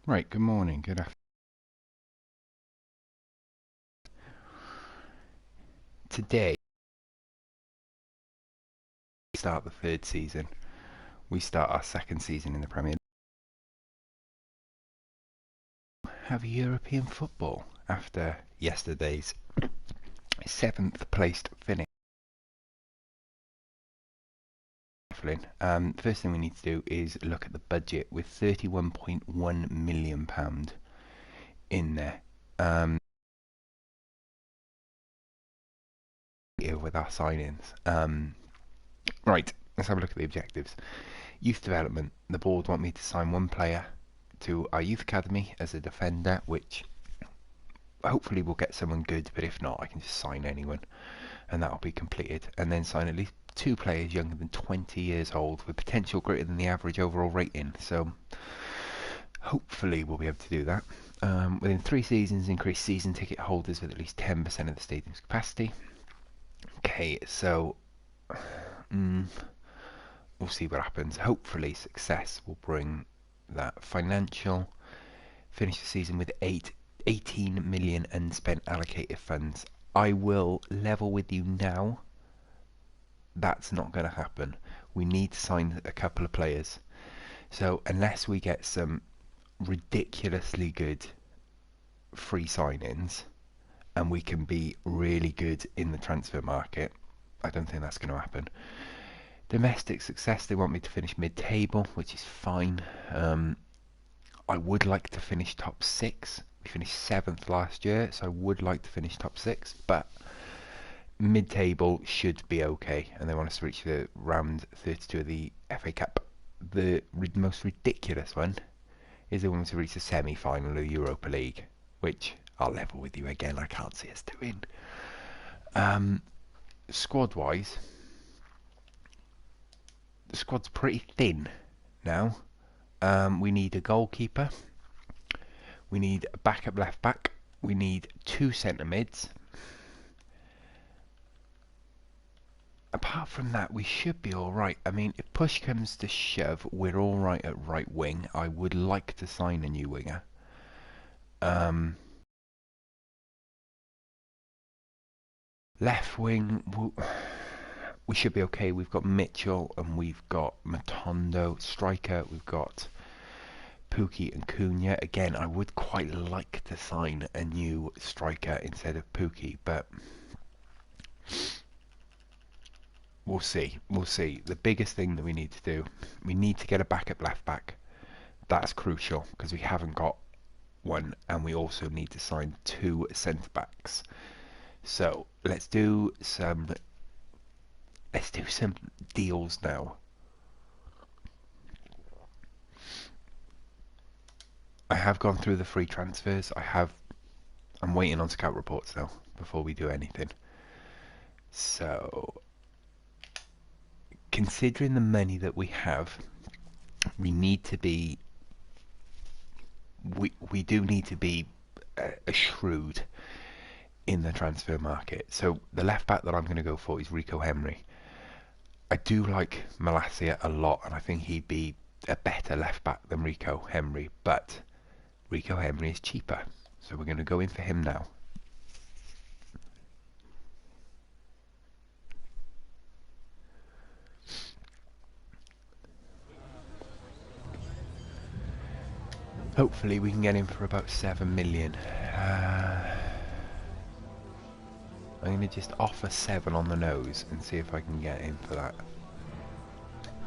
Right, good morning, good afternoon. Today, we start the third season. We start our second season in the Premier League. Have European football after yesterday's seventh placed finish. First thing we need to do is look at the budget with £31.1 million in there. With our signings. Right, let's have a look at the objectives. Youth development. The board want me to sign one player to our youth academy as a defender, which hopefully we'll get someone good, but if not, I can just sign anyone and that'll be completed. And then sign at least two players younger than 20 years old with potential greater than the average overall rating. So hopefully we'll be able to do that. Within 3 seasons, increase season ticket holders with at least 10% of the stadium's capacity. Okay, so we'll see what happens. Hopefully success will bring that. Financial, finish the season with 18 million unspent allocated funds. I will level with you now. That's not going to happen. We need to sign a couple of players. So unless we get some ridiculously good free sign-ins and we can be really good in the transfer market, I don't think that's going to happen. Domestic success, they want me to finish mid-table, which is fine. I would like to finish top 6. We finished 7th last year, so I would like to finish top 6, but mid-table should be okay, and they want us to reach the round 32 of the FA Cup. The most ridiculous one is they want us to reach the semi-final of the Europa League, which I'll level with you again, I can't see us doing. Squad-wise, the squad's pretty thin now. We need a goalkeeper. We need a backup left back. We need 2 centre mids. Apart from that, we should be alright. I mean, if push comes to shove, we're alright at right wing. I would like to sign a new winger. Left wing, we should be okay. We've got Mitchell and we've got Matondo. Striker, we've got Pookie and Cunha. Again, I would quite like to sign a new striker instead of Pookie, but we'll see. We'll see. The biggest thing that we need to do, we need to get a backup left back. That's crucial because we haven't got one, and we also need to sign 2 centre backs. So let's do some deals now. I have gone through the free transfers. I'm waiting on scout reports though before we do anything. So considering the money that we have, we need to be we do need to be shrewd in the transfer market. So the left back that I'm going to go for is Rico Henry. I do like Malacia a lot, and I think he'd be a better left back than Rico Henry, but Rico Henry is cheaper, so we're going to go in for him now. Hopefully we can get him for about 7 million. I'm going to just offer 7 on the nose and see if I can get him for that.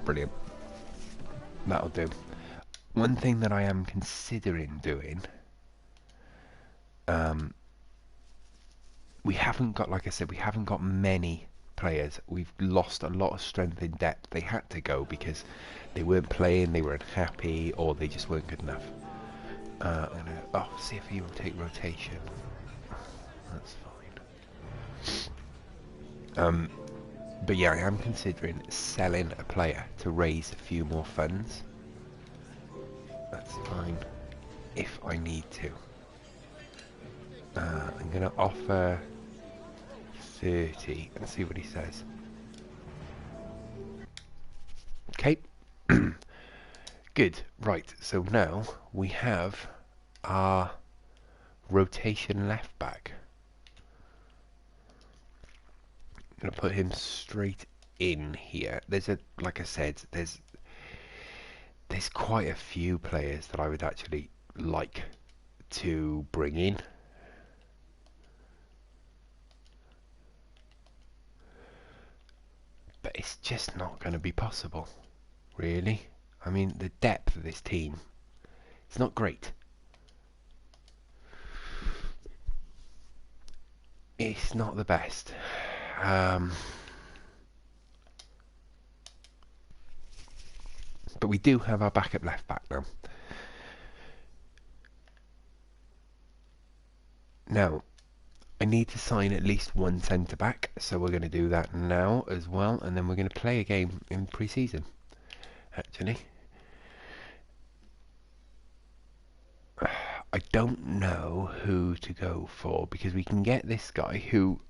Brilliant. That'll do. One thing that I am considering doing, we haven't got, like I said, we haven't got many players. We've lost a lot of strength in depth. They had to go because they weren't playing, they were unhappy, or they just weren't good enough. I'm gonna see if he will take rotation. That's fine. But yeah, I am considering selling a player to raise a few more funds. That's fine if I need to. I'm gonna offer 30 and see what he says. Okay. Good. Right, so now we have our rotation left back. I'm going to put him straight in here. Like I said, there's quite a few players that I would actually like to bring in. But it's just not going to be possible, really. I mean, the depth of this team, it's not great. It's not the best. But we do have our backup left back now. Now, I need to sign at least one centre back, so we're going to do that now as well, and then we're going to play a game in pre-season, actually. I don't know who to go for, because we can get this guy who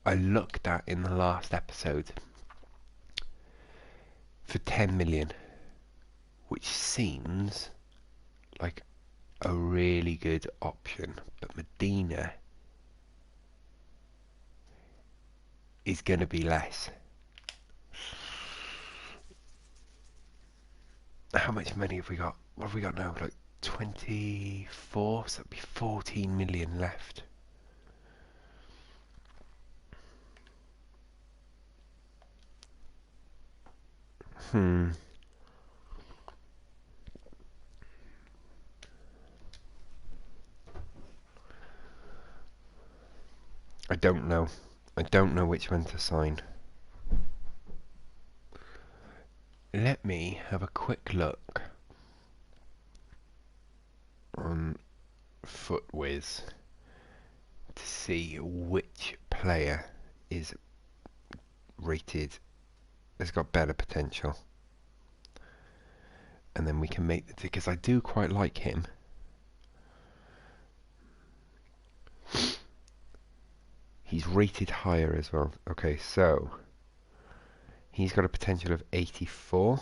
I looked at in the last episode for 10 million, which seems like a really good option. But Medina is going to be less. How much money have we got? What have we got now? Like 24, so that'd be 14 million left. I don't know. I don't know which one to sign. Let me have a quick look on FootWiz to see which player is rated, has got better potential. And then we can make the, because I do quite like him. He's rated higher as well. Okay, so he's got a potential of 84.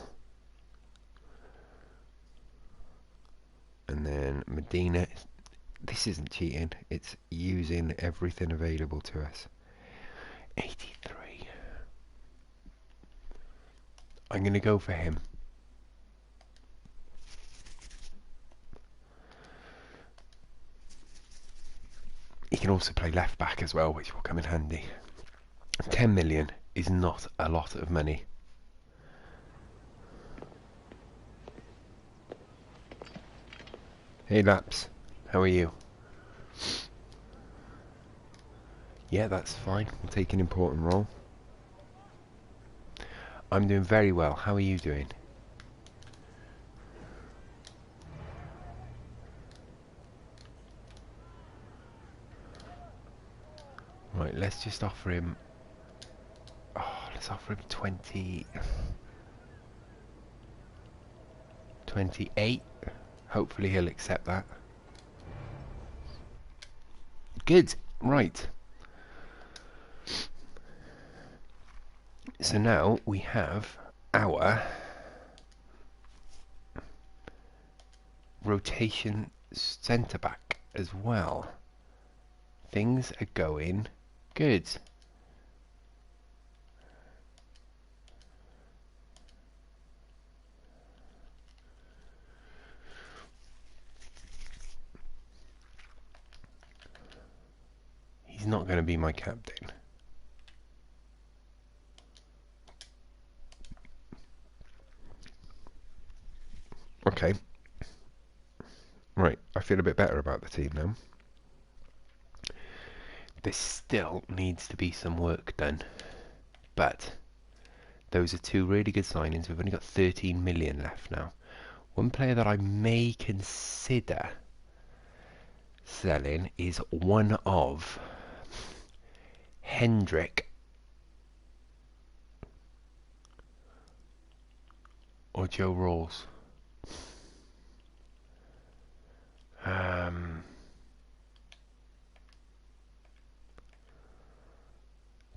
And then Medina, this isn't cheating, it's using everything available to us. 83. I'm going to go for him. He can also play left back as well, which will come in handy. 10 million is not a lot of money. Hey Laps, how are you? Yeah, that's fine. We'll take an important role. I'm doing very well. How are you doing? Right, let's just offer him... Oh, let's offer him 28. Hopefully he'll accept that. Good. Right. So now we have our rotation centre back as well. Things are going good. He's not going to be my captain. Okay. Right, I feel a bit better about the team now. There still needs to be some work done. But those are two really good signings. We've only got 13 million left now. One player that I may consider selling is one of Hendrick or Joe Rawls.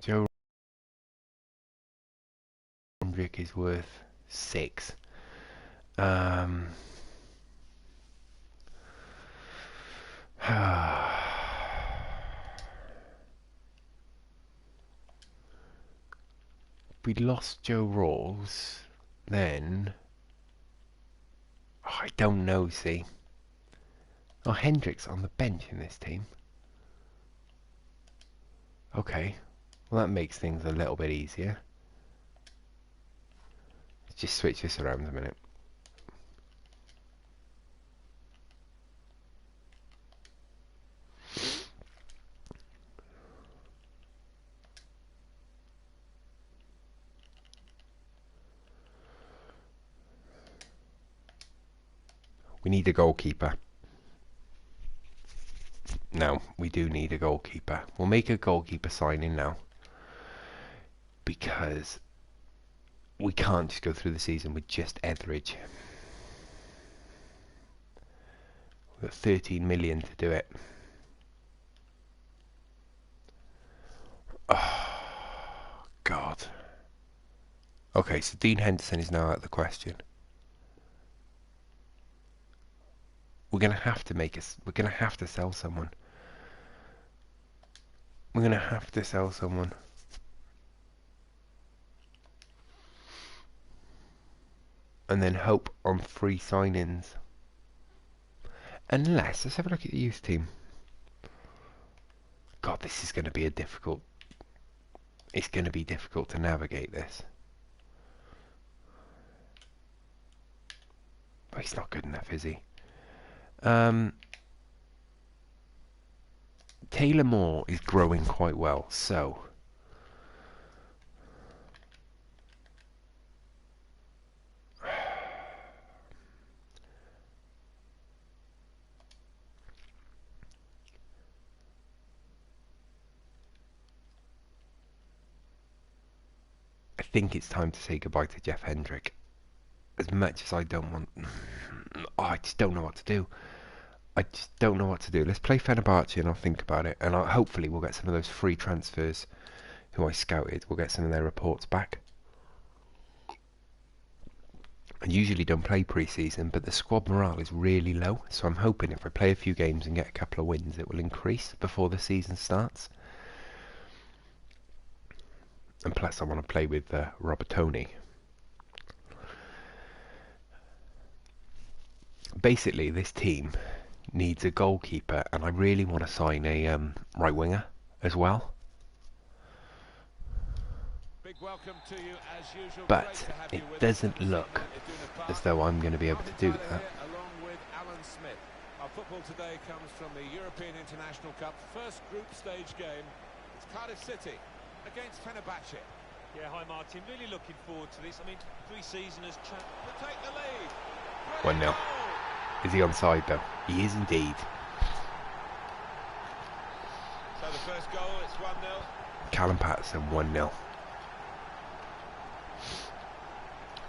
Joe Hendrick is worth 6. Um, we lost Joe Rawls, then I don't know. See, oh, Hendrick's on the bench in this team. Okay, well that makes things a little bit easier. Let's just switch this around a minute. We need a goalkeeper. No, we do need a goalkeeper. We'll make a goalkeeper signing now, because we can't just go through the season with just Etheridge. We've got 13 million to do it. Oh, God. Okay, so Dean Henderson is now out of the question. We're gonna have to we're gonna have to sell someone. We're gonna have to sell someone. And then hope on free signings. Unless, let's have a look at the youth team. God, this is gonna be a difficult... It's gonna be difficult to navigate this. But he's not good enough, is he? Taylor Moore is growing quite well, so I think it's time to say goodbye to Jeff Hendrick. As much as I don't want... Oh, I just don't know what to do. I just don't know what to do. Let's play Fenerbahce and I'll think about it. And hopefully we'll get some of those free transfers who I scouted. We'll get some of their reports back. I usually don't play pre-season, but the squad morale is really low. So I'm hoping if I play a few games and get a couple of wins, it will increase before the season starts. And plus I want to play with Robertoni. Basically, this team needs a goalkeeper, and I really want to sign a right winger as well. But it doesn't look as though I'm going to be able to do that. Our football today comes from the European International Cup first group stage game. It's Cardiff City against Fenerbahce. Yeah, hi Martin. Really looking forward to this. I mean, pre-season has to take the lead. 1-0. Is he onside though? He is indeed. So the first goal, it's 1-0. Callum Patterson, 1-0.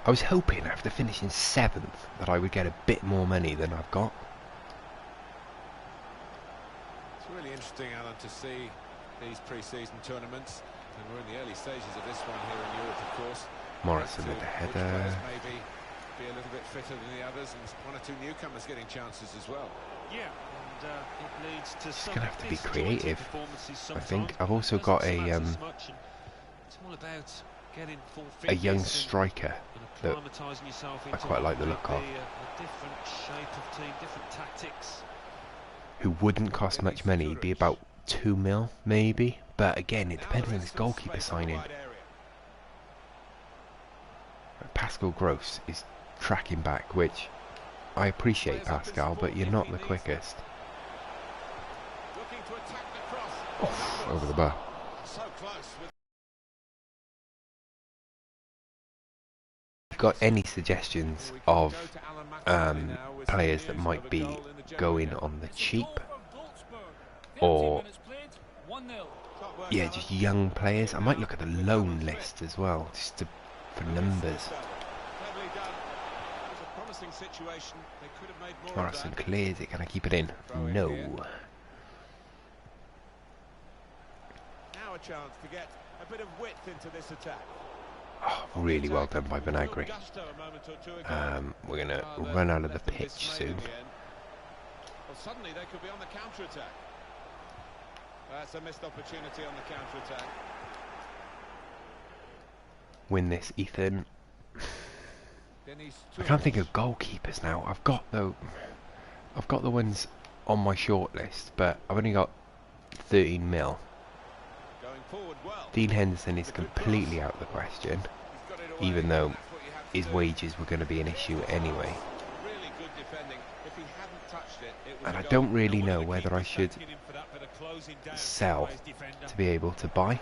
I was hoping after finishing 7th that I would get a bit more money than I've got. It's really interesting, Alan, to see these pre-season tournaments. And we're in the early stages of this one here in Europe, of course. Morrison with the header. Maybe be a little bit fitter than the others, and one or two newcomers getting chances as well. Yeah, and it leads to just gonna have to be creative. I think I've also got a young striker that I quite like the look of, who wouldn't cost much money, be about 2 mil maybe, but again it depends on this goalkeeper signing. Pascal Gross is tracking back, which I appreciate, Pascal, but you're not the quickest. Oof, over the bar. If you've got any suggestions of players that might be going on the cheap, or yeah, just young players, I might look at the loan list as well, just for numbers. Morrison clears it. Can I keep it in? No. Now a chance to get a bit of width into this attack. Oh, really well done by Benagri. We're going to run out of the pitch soon. Well, suddenly they could be on the counter-attack. That's a missed opportunity on the counter-attack. Win this, Ethan. I can't think of goalkeepers now. I've got the ones on my shortlist, but I've only got 13 mil. Dean Henderson is completely out of the question, even though his wages were going to be an issue anyway. And I don't really know whether I should sell to be able to buy.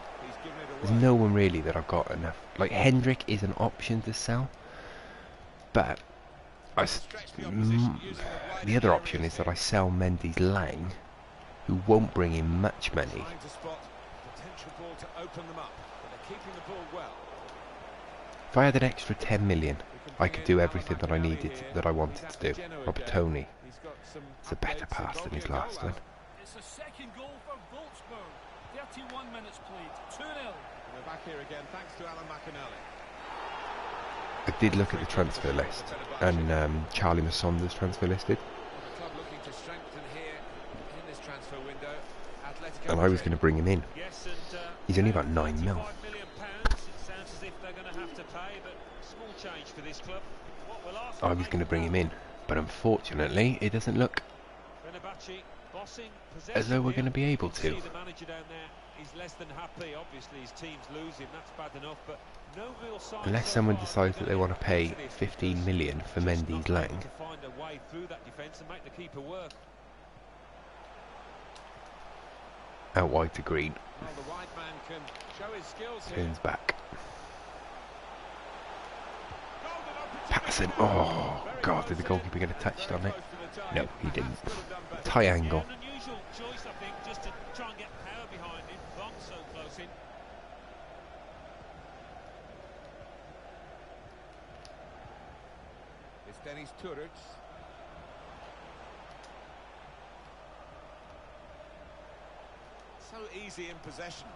There's no one really that I've got enough. Like, Hendrick is an option to sell, but the other option is that I sell Mendy's Lang, who won't bring in much money. If I had an extra 10 million, I could do everything that I needed, that I wanted to do. Robertoni, it's a better pass than his last one. It's a second goal for Wolfsburg. 31 minutes played, 2-0. We're back here again, thanks to Alan McInally. I did look at the transfer list, and Charlie Masonda's transfer listed. And I was going to bring him in. He's only about 9 mil. I was going to bring him in, but unfortunately it doesn't look as though we're going to be able to. Unless someone decides that they want to pay 15 million for Mendy's Lang. Out wide to Green. Turns back. Patterson. Oh God, did the goalkeeper get a touch on it? No, he didn't. Tight angle. It's Dennis Turrets. So easy in possession.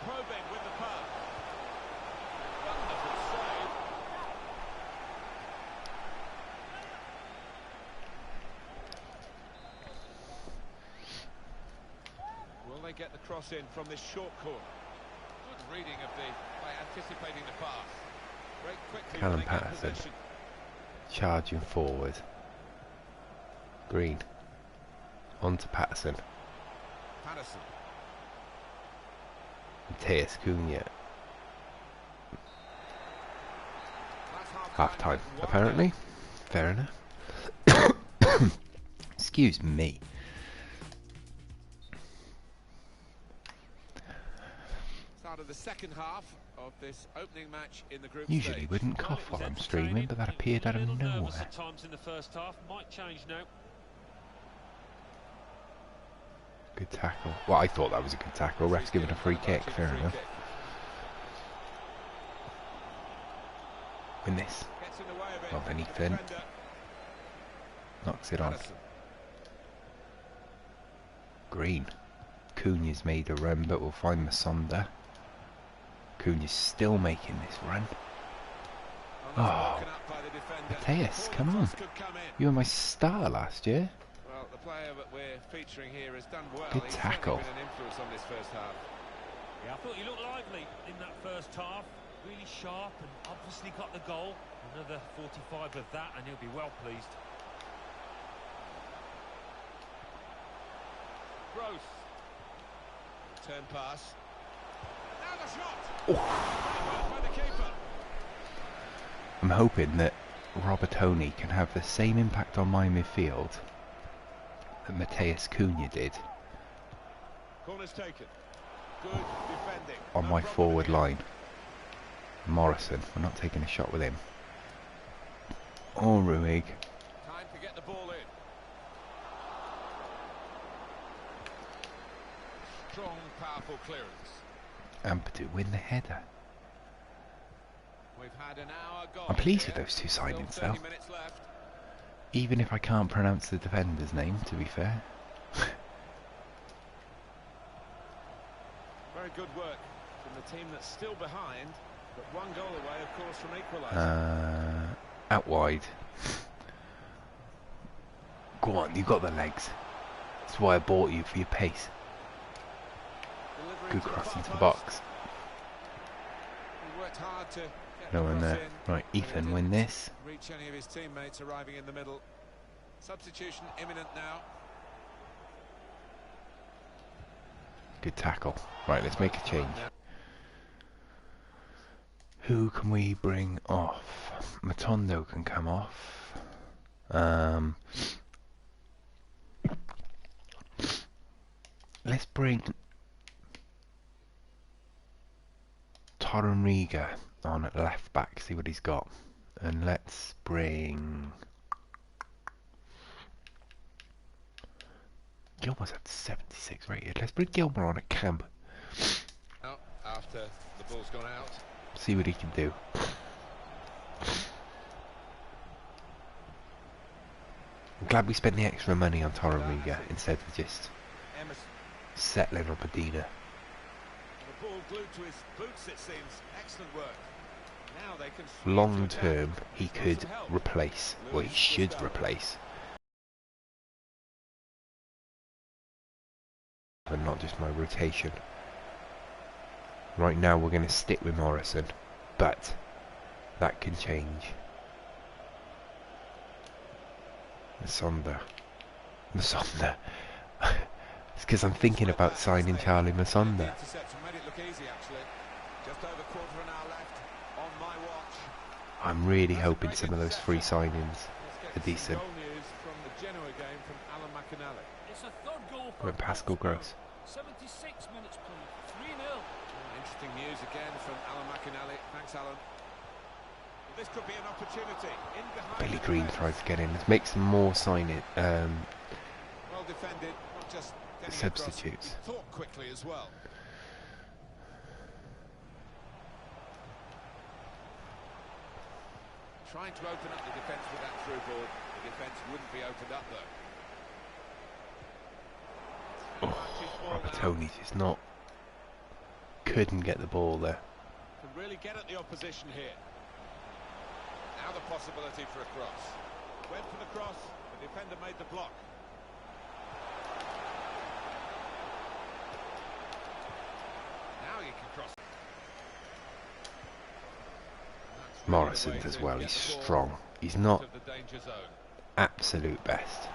Probing with the pass. Wonderful save. Will they get the cross in from this short corner? Good reading of by anticipating the pass. Very quickly. Callum Patterson charging forward. Green. On to Patterson. Mateus Cunha. Half time, apparently. Fair enough. Excuse me. Start of the second half of this opening match in the group Usually stage. wouldn't cough while I'm streaming, but that appeared out of nowhere. At times in the first half, might change now. Good tackle. Well, I thought that was a good tackle. Ref's given a free kick. Fair enough. Win this. Well then, Ethan. Knocks it on. Green. Cunha's made a run, but we'll find Masonda. Cunha's still making this run. Oh, Mateus, come on. You were my star last year. Well, the player that we're featuring here has done well. Good tackle. He's been an influence on this first half. Yeah, I thought he looked lively in that first half. Really sharp and obviously got the goal. Another 45 of that and he'll be well pleased. Gross. Turn pass. Now the shot. Oh. By the keeper. I'm hoping that Robertoni can have the same impact on my midfield that Mateus Cunha did Corner's taken. Good defending. on my forward line. Morrison, we're not taking a shot with him. Or Ruig. Time to get the ball in. Strong, powerful clearance. Ampadu win the header. We've had an hour gone. I'm pleased with those two signings though. Even if I can't pronounce the defender's name, to be fair. Very good work from the team that's still behind, but one goal away, of course, from equalising. Out wide. Go on, you got the legs. That's why I bought you, for your pace. Good cross into the box. He worked hard to get No the one cross there. in, Right, but he Ethan, didn't win this. reach any of his teammates arriving in the middle. Substitution imminent now. Good tackle. Right, let's make a change. Who can we bring off? Matondo can come off. Let's bring Torunariga on at left back, see what he's got. And let's bring... Gilmore's at 76 rated. Let's bring Gilmore on a cam. Now, after the ball's gone out. See what he can do. I'm glad we spent the extra money on Torunariga instead of just settling on Medina. The ball glued to his boots, it seems. Excellent work. Now they can Long term, he could replace, or he should replace, and not just my rotation. Right now we're going to stick with Morrison, but that can change. Masonda. It's because I'm thinking about signing Charlie Masonda. I'm really hoping some of those free signings are decent. Went Pascal Gross. 76 minutes played. 3-0. Interesting news again from Alan McInally. Thanks, Alan. This could be an opportunity. In behind Billy Green tries to get in. Let's make some more signing. Well defended, not just Substitutes. Thought quickly as well. Trying to open up the defence with that through ball. The defence wouldn't be opened up though. Oh, Robertoni just not. Couldn't get the ball there. Can really get at the opposition here. Now the possibility for a cross. Went for the cross, the defender made the block. Now you can cross. Morrison as well, he's strong. He's not absolute best,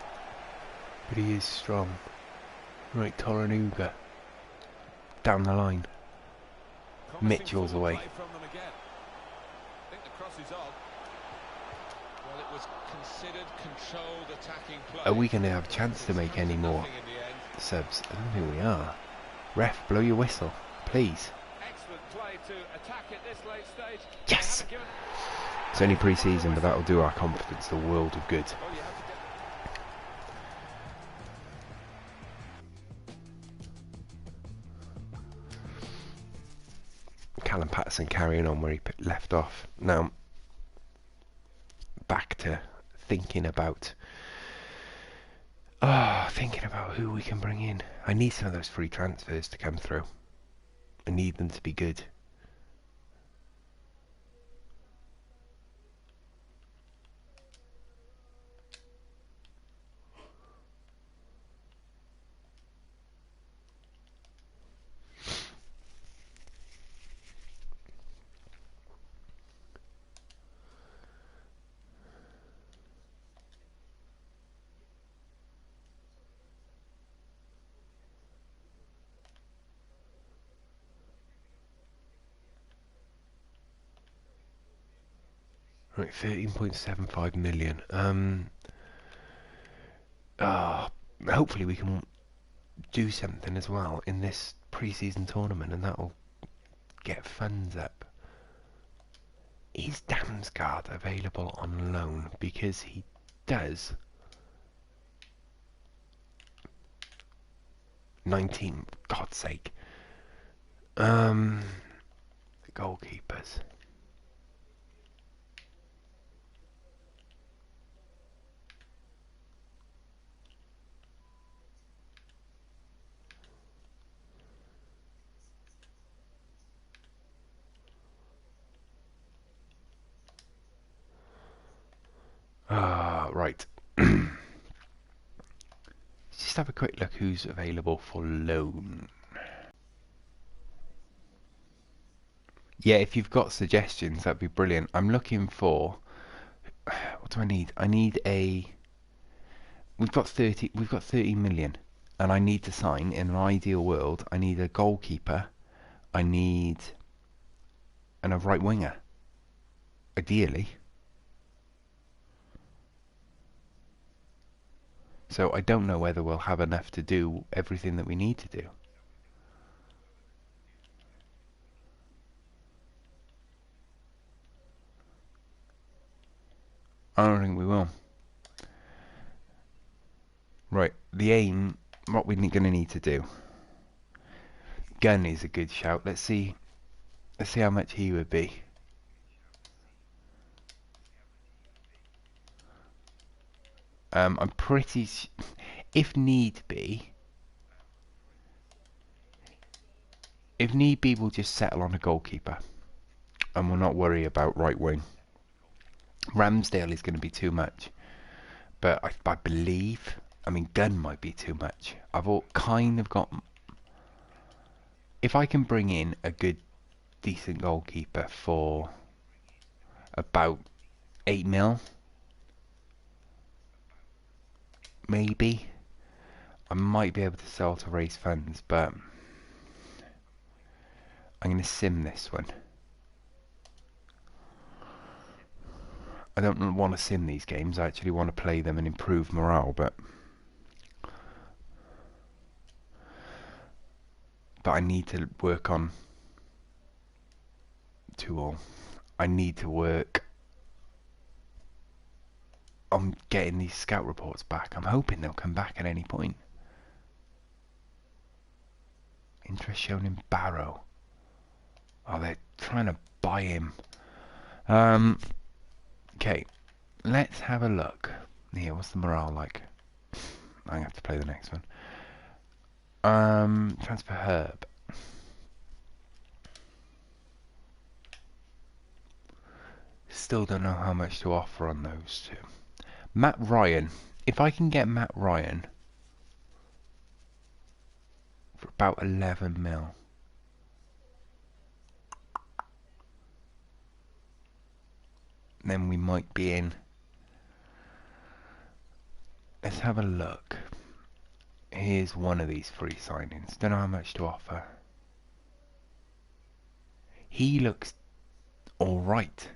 but he is strong. Right, Torunariga down the line. Mitchell's away. Are we going to have a chance to make any more subs? I don't think we are. Ref, blow your whistle, please. Yes! It's only pre-season, but that'll do our confidence the world of good. Callum Patterson carrying on where he left off. Now, back to thinking about who we can bring in. I need some of those free transfers to come through. I need them to be good. Right, 13.75 million. Hopefully we can do something as well in this pre-season tournament, and that'll get funds up. Is Damsgaard available on loan? Because he does. 19, God's sake. The goalkeepers. Right. Let's just have a quick look who's available for loan. Yeah, if you've got suggestions, that'd be brilliant. I'm looking for... What do I need? I need a... We've got 30 million. And I need to sign, in an ideal world, I need a goalkeeper. I need... And a right winger. Ideally. So I don't know whether we'll have enough to do everything that we need to do. I don't think we will. Right, the aim, what we're going to need to do. Gun is a good shout. Let's see how much he would be. I'm pretty... If need be, we'll just settle on a goalkeeper. And we'll not worry about right wing. Ramsdale is going to be too much. But I believe... I mean, Gunn might be too much. I've kind of got... If I can bring in a good, decent goalkeeper for about 8 mil, maybe, I might be able to sell to raise funds, but I'm going to sim this one. I don't want to sim these games, I actually want to play them and improve morale, but I need to work on tool. I need to work on getting these scout reports back. I'm hoping they'll come back at any point. Interest shown in Barrow. Oh, they're trying to buy him. Okay, let's have a look. Here, what's the morale like? I'm gonna have to play the next one. Transfer Herb. Still don't know how much to offer on those two. Matt Ryan. If I can get Matt Ryan for about 11 mil. Then we might be in. Let's have a look. Here's one of these free signings. Don't know how much to offer. He looks alright.